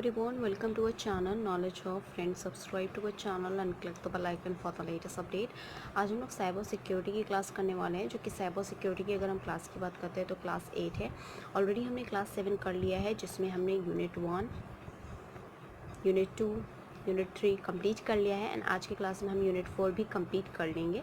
everyone, welcome to our channel Knowledge of Friends. Subscribe to our channel and click the bell icon for the latest update. आज हम लोग cyber security की class करने वाले हैं, जो कि साइबर सिक्योरिटी की अगर हम क्लास की बात करते हैं तो क्लास 8 है। ऑलरेडी हमने क्लास 7 कर लिया है, जिसमें हमने यूनिट 1, यूनिट 2, यूनिट 3 कंप्लीट कर लिया है एंड आज की क्लास में हम यूनिट 4 भी कंप्लीट कर लेंगे।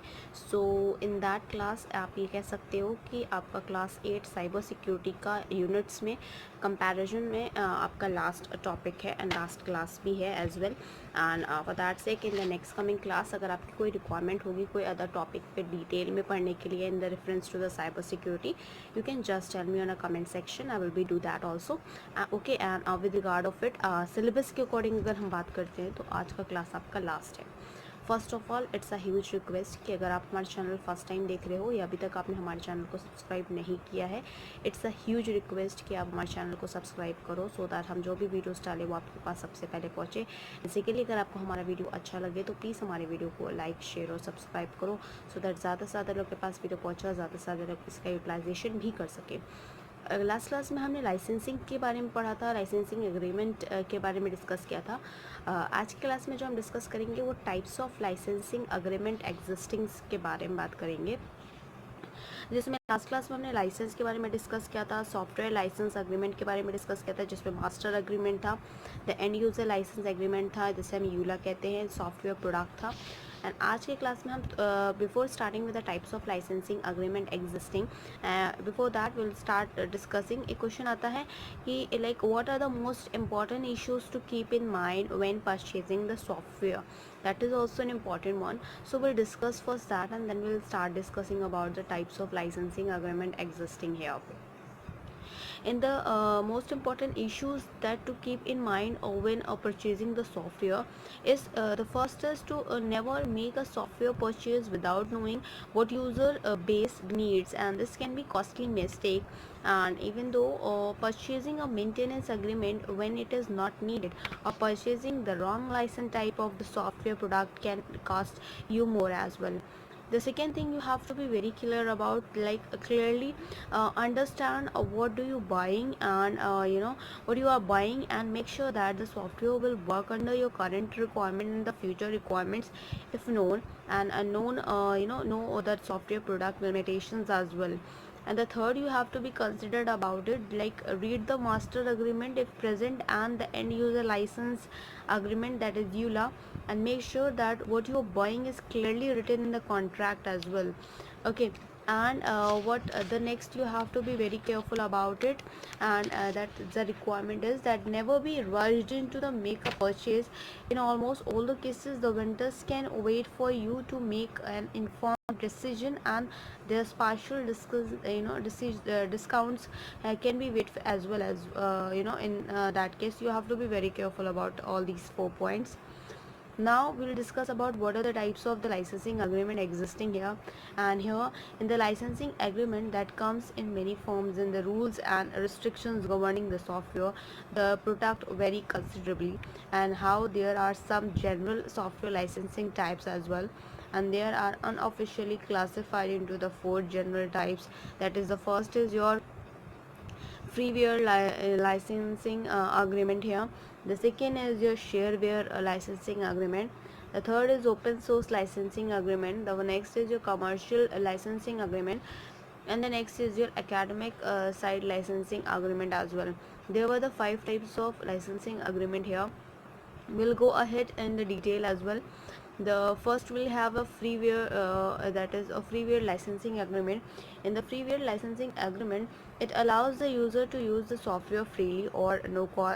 सो इन दैट क्लास आप ये कह सकते हो कि आपका क्लास 8 साइबर सिक्योरिटी का यूनिट्स में कंपैरिजन में आपका लास्ट टॉपिक है एंड लास्ट क्लास भी है as well. And for that sake in the next coming class अगर आपकी कोई रिक्वायरमेंट होगी कोई अदर टॉपिक पे डिटेल में पढ़ने के लिए in the reference to the cyber security, you can just tell me on a comment section, I will be do that also. Okay, and with regard of it syllabus के according अगर हम बात करते हैं तो आज का क्लास आपका लास्ट है। First of all it's a huge request कि अगर आप हमारे चैनल फर्स्ट टाइम देख रहे हो या अभी तक आपने हमारे चैनल को सब्सक्राइब नहीं किया है, इट्स अ ह्यूज रिक्वेस्ट कि आप हमारे चैनल को सब्सक्राइब करो सो दैट हम जो भी वीडियोस डालें वो आपके पास सबसे पहले पहुँचे। बेसिकली अगर आपको हमारा वीडियो अच्छा लगे तो प्लीज़ हमारे वीडियो को लाइक शेयर और सब्सक्राइब करो सो दैट ज़्यादा से ज़्यादा लोग के पास वीडियो पहुँचा, ज़्यादा से ज़्यादा लोग इसका यूटिलाइजेशन भी कर सकें। लास्ट क्लास में हमने लाइसेंसिंग के बारे में पढ़ा था, लाइसेंसिंग एग्रीमेंट के बारे में डिस्कस किया था। आज की क्लास में जो हम डिस्कस करेंगे वो टाइप्स ऑफ लाइसेंसिंग एग्रीमेंट एग्जिस्टिंग्स के बारे में बात करेंगे, जिसमें लास्ट क्लास में हमने लाइसेंस के बारे में डिस्कस किया था, सॉफ्टवेयर लाइसेंस एग्रीमेंट के बारे में डिस्कस किया था जिसमें मास्टर एग्रीमेंट था, the end user licence agreement था जिसे हम यूला कहते हैं, सॉफ्टवेयर प्रोडक्ट था। एंड आज के क्लास में हम before starting with the types of licensing agreement existing, before that will start discussing. एक क्वेश्चन आता है कि like what are the most important issues to keep in mind when purchasing the software, that is also an important one. So we'll discuss first that and then we'll start discussing about the types of licensing agreement existing here. In the most important issues that to keep in mind when purchasing the software is the first is to never make a software purchase without knowing what user base needs, and this can be costly mistake. And even though purchasing a maintenance agreement when it is not needed or purchasing the wrong license type of the software product can cost you more as well. The second thing you have to be very clear about, like clearly understand what do you buying and what you are buying, and make sure that the software will work under your current requirement and the future requirements if known, and unknown know other software product limitations as well. And the third you have to be considered about it, like read the master agreement if present and the end user license agreement, that is EULA, and make sure that what you are buying is clearly written in the contract as well. Okay, and what the next you have to be very careful about it, and that the requirement is that never be rushed into the make a purchase. In almost all the cases the vendors can wait for you to make an informed decision, and there's partial discounts can be wait as well as in that case you have to be very careful about all these 4 points. Now we will discuss about what are the types of the licensing agreement existing here. And here in the licensing agreement that comes in many forms, and the rules and restrictions governing the software the product vary considerably, and how there are some general software licensing types as well, and there are unofficially classified into the 4 general types. That is, the first is your freeware licensing agreement here. The second is your shareware licensing agreement. The third is open source licensing agreement. The next is your commercial licensing agreement, and the next is your academic side licensing agreement as well. There were the 5 types of licensing agreement here. We'll go ahead in the detail as well. The first will have a freeware, that is a freeware licensing agreement. In the freeware licensing agreement, it allows the user to use the software freely or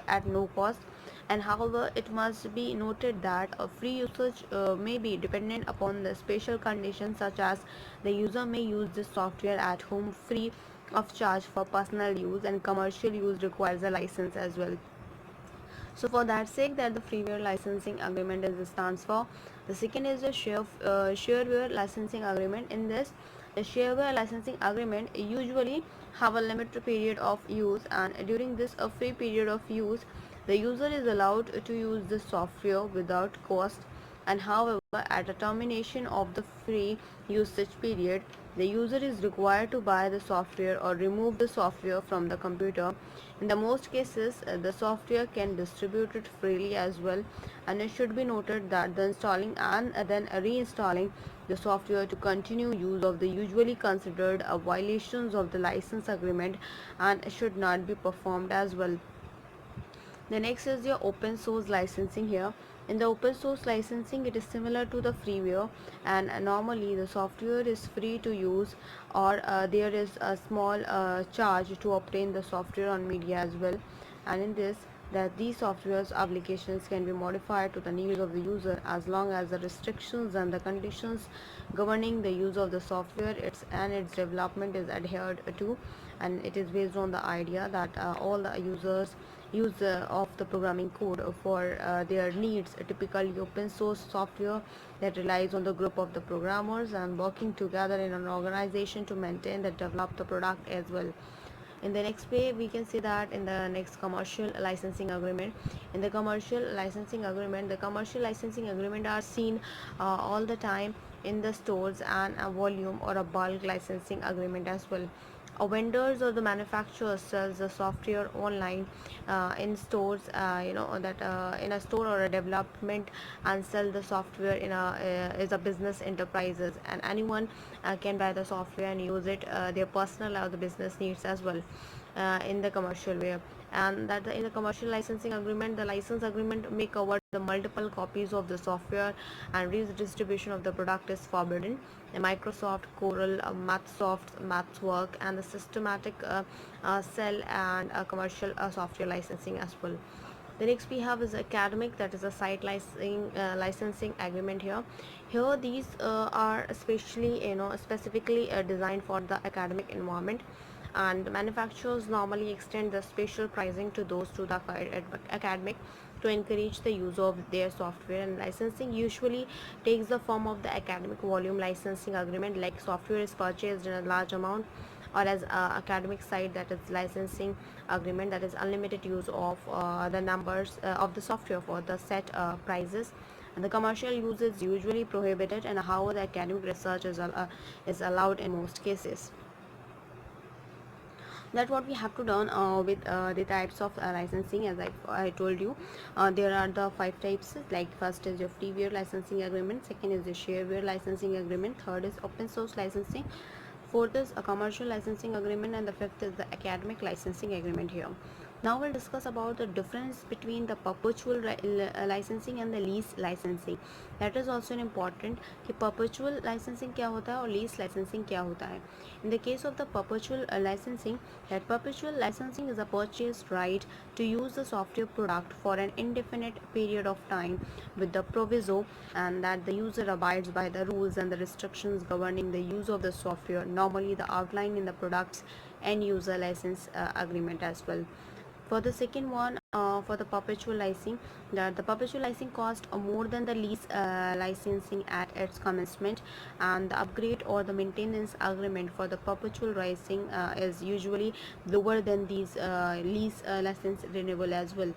at no cost, and however it must be noted that a free usage may be dependent upon the special conditions, such as the user may use the software at home free of charge for personal use, and commercial use requires a license as well. So for that sake that the freeware licensing agreement is stands for. The second is the shareware licensing agreement. In this, the shareware licensing agreement usually have a limited period of use, and during this a free period of use the user is allowed to use the software without cost, and however, at the termination of the free usage period, the user is required to buy the software or remove the software from the computer. In the most cases, the software can distribute it freely as well, and it should be noted that the installing and then reinstalling the software to continue use of the usually considered violations of the license agreement and should not be performed as well. The next is your open source licensing here. In the open source licensing, it is similar to the freeware, and normally the software is free to use, or there is a small charge to obtain the software on media as well. And in this, that these software's applications can be modified to the needs of the user as long as the restrictions and the conditions governing the use of the software its development is adhered to, and it is based on the idea that all the users use of the programming code for their needs. Typically open source software that relies on the group of the programmers and working together in an organization to maintain and develop the product as well. In the next way, we can see that in the next commercial licensing agreement. In the commercial licensing agreement, the commercial licensing agreement are seen all the time in the stores, and a volume or a bulk licensing agreement as well. Vendors or the manufacturers sells the software online in stores, that in a store or a development, and sell the software in a is a business enterprises, and anyone can buy the software and use it their personal or the business needs as well in the commercial way. And that in the commercial licensing agreement, the license agreement may cover the multiple copies of the software, and redistribution of the product is forbidden. The Microsoft, Corel, Mathsoft, Mathswork, and the systematic sell and commercial software licensing as well. The next we have is academic, that is a site licensing agreement here. Here these are especially specifically designed for the academic environment, and manufacturers normally extend the special pricing to those to the academic to encourage the use of their software. And licensing usually takes the form of the academic volume licensing agreement, like software is purchased in a large amount, or as academic side, that is licensing agreement, that is unlimited use of the numbers of the software for the set prices. And the commercial use is usually prohibited, and how the academic research is allowed in most cases. That's what we have to done with the types of licensing. As I told you, there are the 5 types. Like first is your freeware licensing agreement, second is the shareware licensing agreement, third is open source licensing, fourth is a commercial licensing agreement, and the fifth is the academic licensing agreement here. Now we'll discuss about the difference between the perpetual licensing and the lease licensing. That is also important कि perpetual licensing क्या होता है और lease licensing क्या होता है. In the case of the perpetual licensing, that perpetual licensing is a purchased right to use the software product for an indefinite period of time, with the proviso and that the user abides by the rules and the restrictions governing the use of the software, normally the outline in the product's end user license agreement as well. For the second one, for the perpetual licensing, the perpetual licensing cost more than the lease licensing at its commencement, and the upgrade or the maintenance agreement for the perpetual licensing is usually lower than these lease license renewal as well.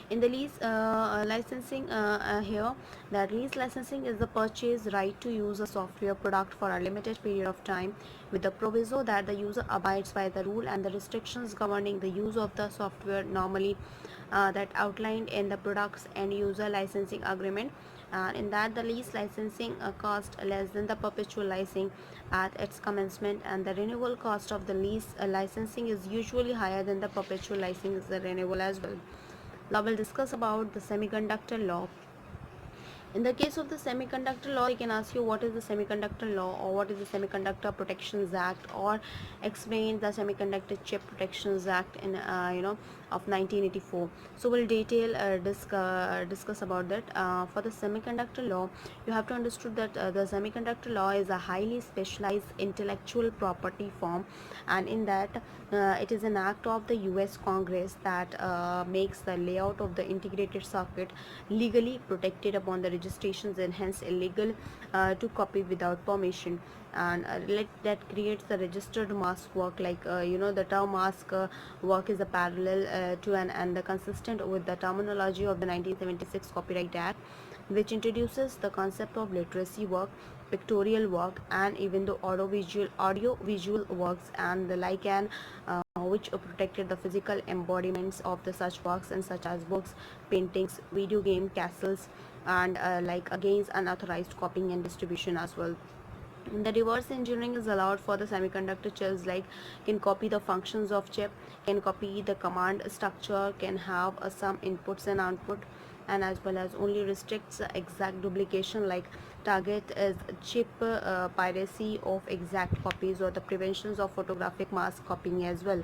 In the lease licensing here, the lease licensing is the purchase right to use a software product for a limited period of time, with the proviso that the user abides by the rule and the restrictions governing the use of the software, normally that outlined in the product's end user licensing agreement. In that, the lease licensing cost less than the perpetual licensing at its commencement, and the renewal cost of the lease licensing is usually higher than the perpetual licensing renewal as well. Now we'll discuss about the semiconductor law. In the case of the semiconductor law, they can ask you what is the semiconductor law, or what is the Semiconductor Protections Act, or explain the Semiconductor Chip Protections Act in of 1984. So we'll discuss about that. For the semiconductor law, you have to understood that the semiconductor law is a highly specialized intellectual property form, and in that it is an act of the US Congress that makes the layout of the integrated circuit legally protected upon the registrations, and hence illegal to copy without permission. And that creates the registered mask work, like the term mask work is a parallel to and the consistent with the terminology of the 1976 Copyright Act. which introduces the concept of literacy work, pictorial work, and even the audio-visual works and the like, and which protected the physical embodiments of the such works, and such as books, paintings, video game castles, and like against unauthorized copying and distribution as well. The reverse engineering is allowed for the semiconductor chips, like can copy the functions of chip, can copy the command structure, can have some inputs and output, and as well as only restricts exact duplication, like target is chip piracy of exact copies or the preventions of photographic mass copying as well,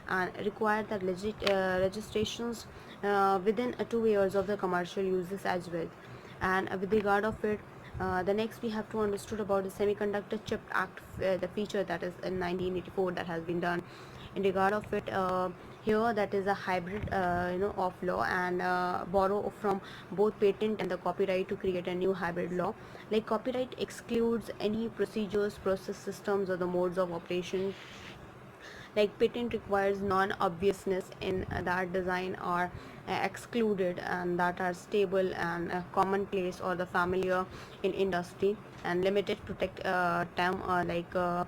and require the registrations within 2 years of the commercial uses as well. And with regard of it, the next we have to understood about the Semiconductor Chip Act, the feature that is in 1984 that has been done in regard of it. Here that is a hybrid of law, and borrow from both patent and the copyright to create a new hybrid law. Like copyright excludes any procedures, process systems, or the modes of operation. Like patent requires non-obviousness in that design are excluded, and that are stable and commonplace or the familiar in industry, and limited protect term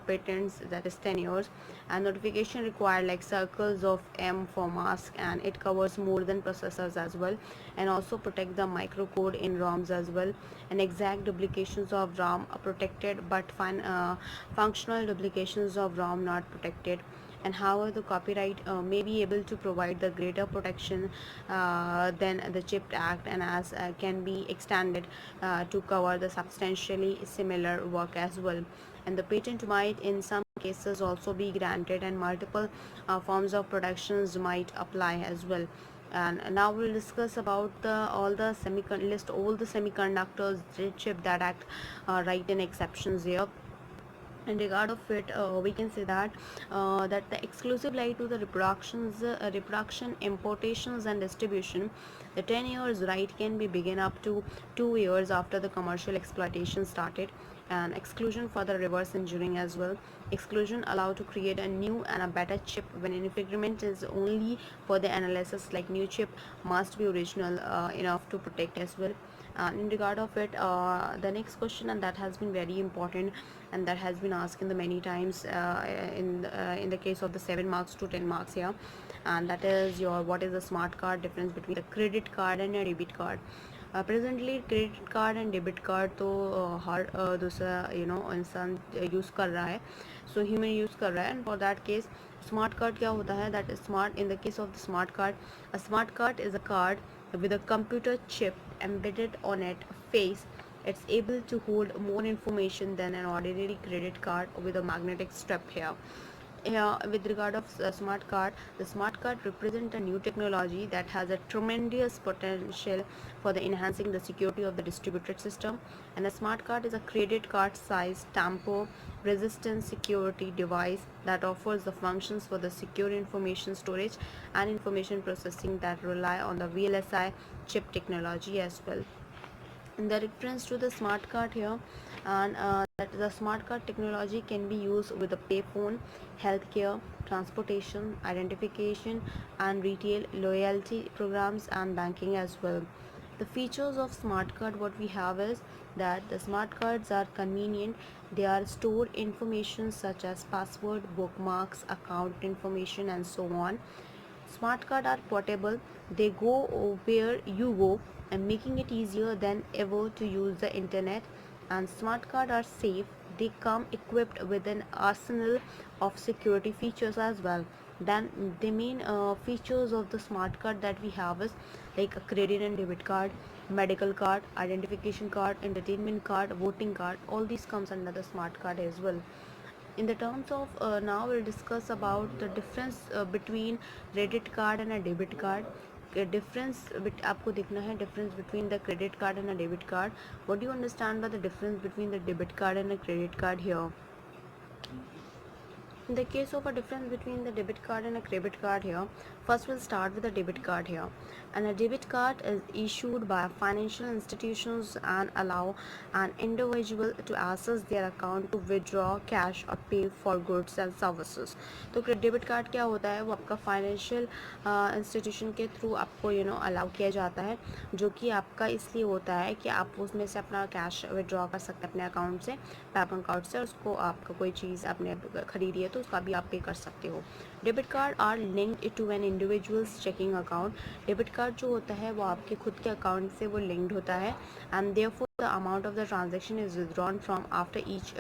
patents, that is 10 years, and notification required like circles of M for mask, and it covers more than processors as well, and also protect the microcode in ROMs as well, and exact duplications of ROM are protected, but functional duplications of ROM not protected. And however the copyright may be able to provide the greater protection than the CHIPS Act, and as can be extended to cover the substantially similar work as well. And the patent might in some cases also be granted, and multiple forms of productions might apply as well. And now we'll discuss about the all the semiconductors chip that act right in exceptions here. In regard of it, we can say that that the exclusive right to the reproduction, importations, and distribution, the 10 years right can be begin up to 2 years after the commercial exploitation started, and exclusion for the reverse engineering as well. Exclusion allowed to create a new and a better chip when infringement is only for the analysis, like new chip must be original enough to protect as well. In regard of it, the next question, and that has been very important, and that has been asked in the many times in the case of the 7 marks to 10 marks here, and that is your what is the smart card difference between a credit card and a debit card. Presently credit card and debit card तो हर दूसरा इंसान use कर रहा है, so human use कर रहा है, and for that case smart card क्या होता है, that is smart in the case of the smart card. A smart card is a card with a computer chip embedded on its face. It's able to hold more information than an ordinary credit card with a magnetic strip here. With regard of smart card, the smart card represent a new technology that has a tremendous potential for the enhancing the security of the distributed system. And a smart card is a credit card size tamper resistant security device that offers the functions for the secure information storage and information processing that rely on the VLSI chip technology as well. In the reference to the smart card here, and that the smart card technology can be used with a payphone, healthcare, transportation, identification, and retail loyalty programs, and banking as well. The features of smart card, what we have is that the smart cards are convenient. They are stored information such as password, bookmarks, account information, and so on. Smart cards are portable, they go where you go, and making it easier than ever to use the internet. And smart cards are safe, they come equipped with an arsenal of security features as well. Then the main features of the smart card that we have is like a credit and debit card, medical card, identification card, entertainment card, voting card, all these comes under the smart card as well. In the terms of now we'll discuss about the difference between credit card and a debit card. Difference आपको देखना है difference between the credit card and a debit card. What do you understand by the difference between the debit card and a credit card here? In the case of a difference between the debit card and a credit card here, first we'll start with the debit card here. And a debit card is issued by financial institutions and allow an individual to access their account to withdraw cash or pay for goods and services. तो debit card क्या होता है, वो आपका financial institution के through आपको allow किया जाता है, जो कि आपका इसलिए होता है कि आप उसमें से अपना कैश विड्रॉ कर सकते हैं अपने अकाउंट से, बैंक अकाउंट से, उसको आपका कोई चीज़ आपने खरीदी है तो उसका भी आप पे कर सकते हो. Debit card are linked to an individual's checking account. Debit card जो होता है वो आपके खुद के अकाउंट से वो लिंक्ड होता है, and therefore the amount of the transaction is withdrawn from after each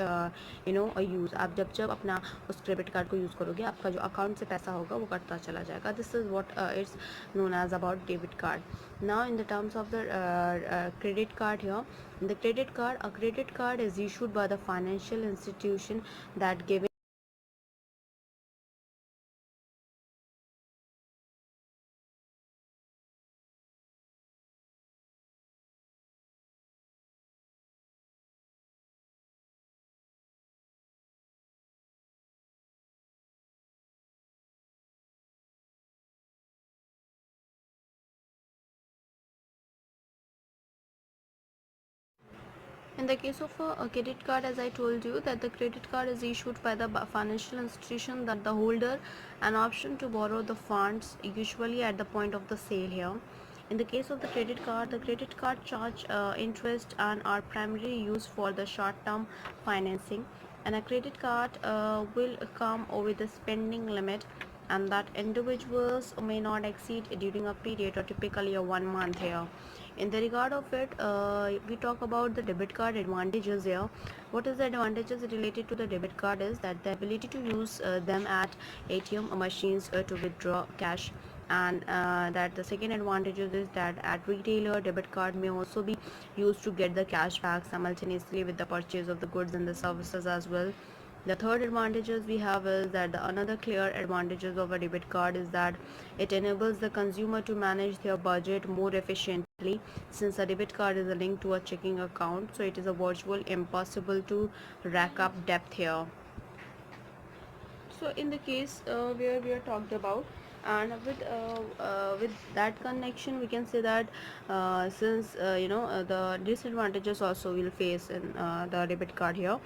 use. आप जब जब अपना उस डेबिट कार्ड को यूज़ करोगे, आपका जो अकाउंट से पैसा होगा वो कटता चला जाएगा. This is what it's known as about debit card. Now in the terms of the credit card here, the a credit card is issued by the financial institution that gives. In the case of a credit card, as I told you, that the credit card is issued by the financial institution that the holder an option to borrow the funds usually at the point of the sale here. In the case of the credit card charge interest and are primarily used for the short-term financing, and a credit card will come with a spending limit and that individuals may not exceed during a period or typically a 1 month here. In the regard of it, we talk about the debit card advantages here. What is the advantages related to the debit card is that the ability to use them at ATM machines to withdraw cash, and that the second advantage is that at retailer debit card may also be used to get the cash back simultaneously with the purchase of the goods and the services as well. The third advantages we have is that the another clear advantages of a debit card is that it enables the consumer to manage their budget more efficiently, since a debit card is a link to a checking account, so it is a virtual impossible to rack up debt here. So in the case where we are talked about, and with that connection we can say that since the disadvantages also will face in the debit card here,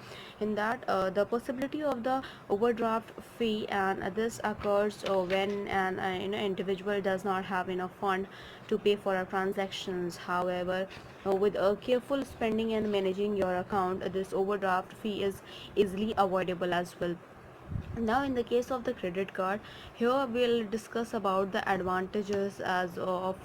in that the possibility of the overdraft fee, and this occurs when an individual does not have enough fund to pay for our transactions. However, with a careful spending and managing your account, this overdraft fee is easily avoidable as well. Now in the case of the credit card, here we'll discuss about the advantages as of,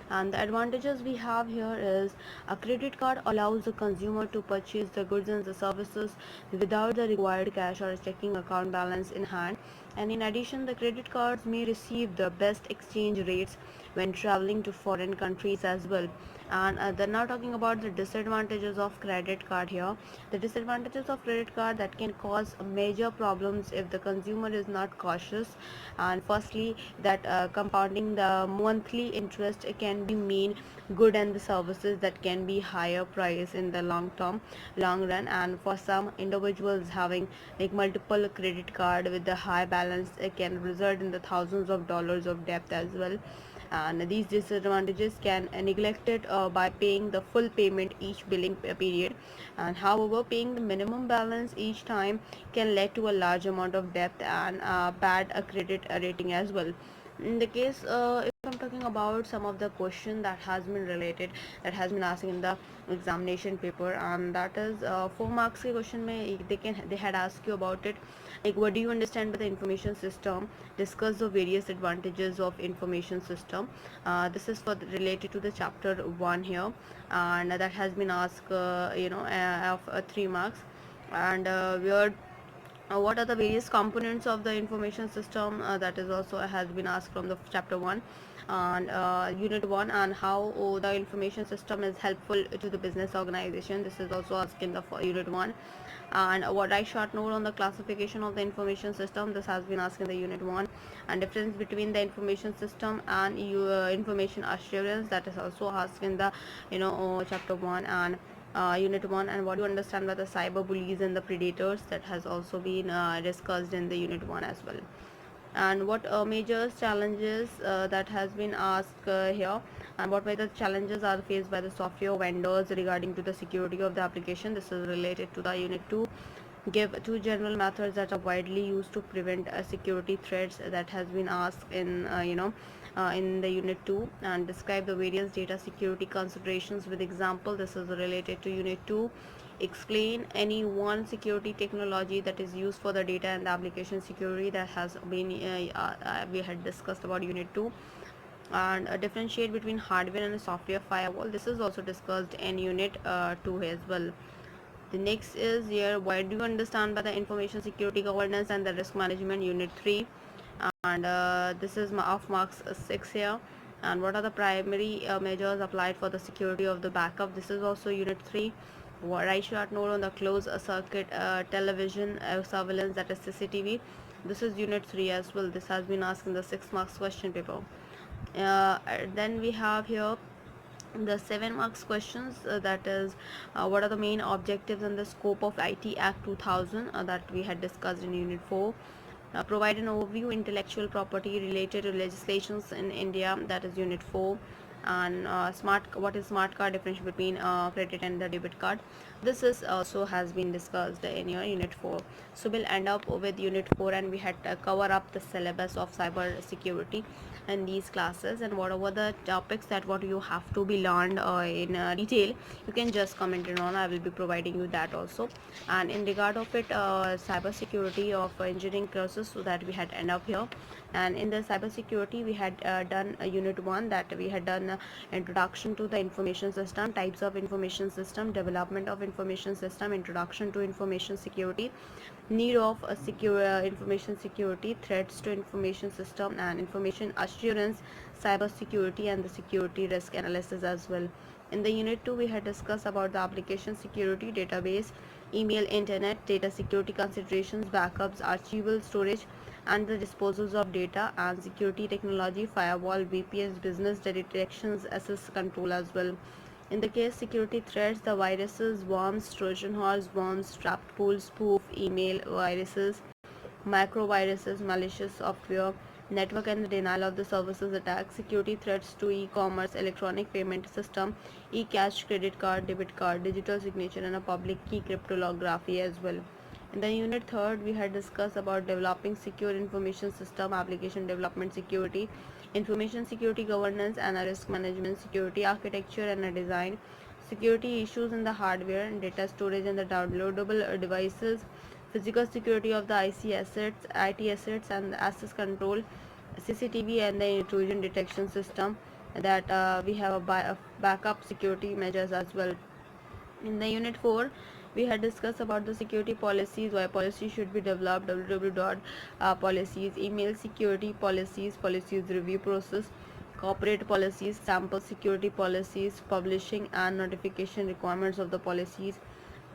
and the advantages we have here is a credit card allows the consumer to purchase the goods and the services without the required cash or checking account balance in hand, and in addition the credit cards may receive the best exchange rates when traveling to foreign countries as well. And they're now talking about the disadvantages of credit card here. The disadvantages of credit card that can cause major problems if the consumer is not cautious, and firstly that compounding the monthly interest can be mean good and the services that can be higher price in the long run, and for some individuals having like multiple credit card with the high balance can result in the thousands of dollars of debt as well. And these disadvantages can neglected by paying the full payment each billing period, and however paying the minimum balance each time can lead to a large amount of debt and bad credit rating as well. In the case if I'm talking about some of the question that has been related, that has been asked in the examination paper, and that is 4 marks के question में they had asked you about it, like what do you understand by the information system, discuss the various advantages of information system. This is for related to the chapter 1 here, and that has been asked of 3 marks. And we are what are the various components of the information system, that is also has been asked from the chapter 1 and unit 1, and how the information system is helpful to the business organization. This is also asked in the unit 1. And what I short note on the classification of the information system, this has been asked in the unit 1. And difference between the information system and information assurance, that is also asked in the chapter 1. And Unit 1, and what do you understand by the cyber bullies and the predators, that has also been discussed in the Unit 1 as well. And what major challenges that has been asked here, and what major challenges are faced by the software vendors regarding to the security of the application. This is related to the Unit 2. Give two general methods that are widely used to prevent security threats, that has been asked in in the Unit 2. And describe the various data security considerations with example. This is related to Unit 2. Explain any one security technology that is used for the data and the application security, that has been we had discussed about Unit 2. And differentiate between hardware and software firewall. This is also discussed in Unit 2 as well. The next is here, what do you understand by the information security governance and the risk management, Unit 3. And this is of marks 6 here. And what are the primary measures applied for the security of the backup? This is also Unit 3. Write short note on the closed circuit television surveillance, that is CCTV. This is Unit 3 as well. This has been asked in the 6 marks question paper. Then we have here the 7 marks questions, that is what are the main objectives and the scope of IT Act 2000, that we had discussed in Unit 4. Provide an overview intellectual property related to legislations in India, that is Unit 4. And what is smart card, difference between credit and the debit card. This is also has been discussed in your Unit 4. So we'll end up with Unit 4, and we had cover up the syllabus of cyber security in these classes. And whatever the topics that what you have to be learned in detail, you can just comment it on. I will be providing you that also. And in regard of it, cyber security of engineering courses, so that we had end up here. And in the cyber security, we had done a Unit 1, that we had done introduction to the information system, types of information system, development of information system, introduction to information security, need of a secure information security, threats to information system, and information assurance, cyber security, and the security risk analysis as well. In the Unit 2, we had discussed about the application security, database, email, internet, data security considerations, backups, archival storage, and the disposals of data, and security technology, firewall, VPNs, business detections, access control as well. In the case security threats, the viruses, worms, Trojan horse, worms, trapped pool, spoof, email viruses, microviruses, malicious software, network and the denial of the services attack, security threats to e-commerce, electronic payment system, e-cash, credit card, debit card, digital signature, and a public key cryptography as well. In the Unit 3rd, we had discussed about developing secure information system, application development security, information security governance, and a risk management, security architecture and a design, security issues in the hardware and data storage and the downloadable devices, physical security of the IT assets and the access control, CCTV and the intrusion detection system, that we have a backup security measures as well. In the Unit 4, we had discussed about the security policies, why policies should be developed, www.policies, email security policies, policies review process, corporate policies, sample security policies, publishing and notification requirements of the policies,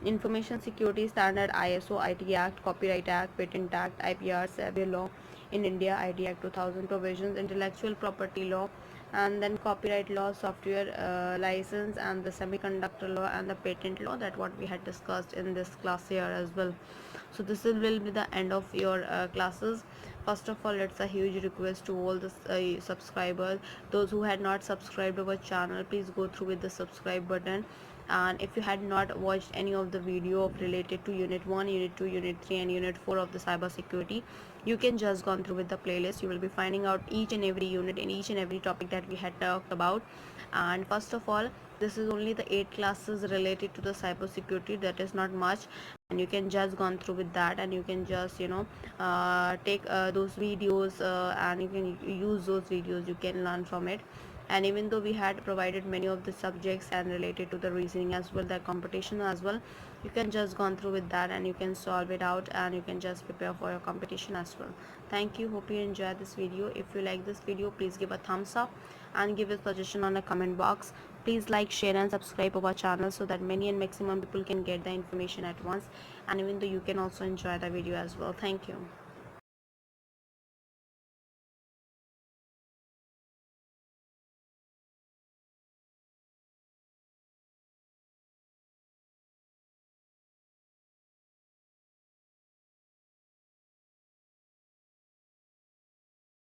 information security standard, ISO, IT Act, Copyright Act, Patent Act, IPR, Cyber Law in India, IT Act 2000 provisions, intellectual property law, and then copyright law, software license, and the semiconductor law, and the patent law, that what we had discussed in this class here as well. So this will be the end of your classes. First of all, it's a huge request to all the subscribers. Those who had not subscribed our channel, please go through with the subscribe button. And if you had not watched any of the video of related to Unit 1, Unit 2, Unit 3, and Unit 4 of the cyber security, you can just gone through with the playlist. You will be finding out each and every unit in each and every topic that we had talked about. And first of all, this is only the 8 classes related to the cyber security, that is not much, and you can just gone through with that, and you can just take those videos, and you can use those videos, you can learn from it. And even though we had provided many of the subjects and related to the reasoning as well, the competition as well, you can just gone through with that, and you can solve it out, and you can just prepare for your competition as well. Thank you, hope you enjoyed this video. If you like this video, please give a thumbs up and give a suggestion on the comment box. Please like, share, and subscribe our channel, so that many and maximum people can get the information at once, and even though you can also enjoy the video as well. Thank you.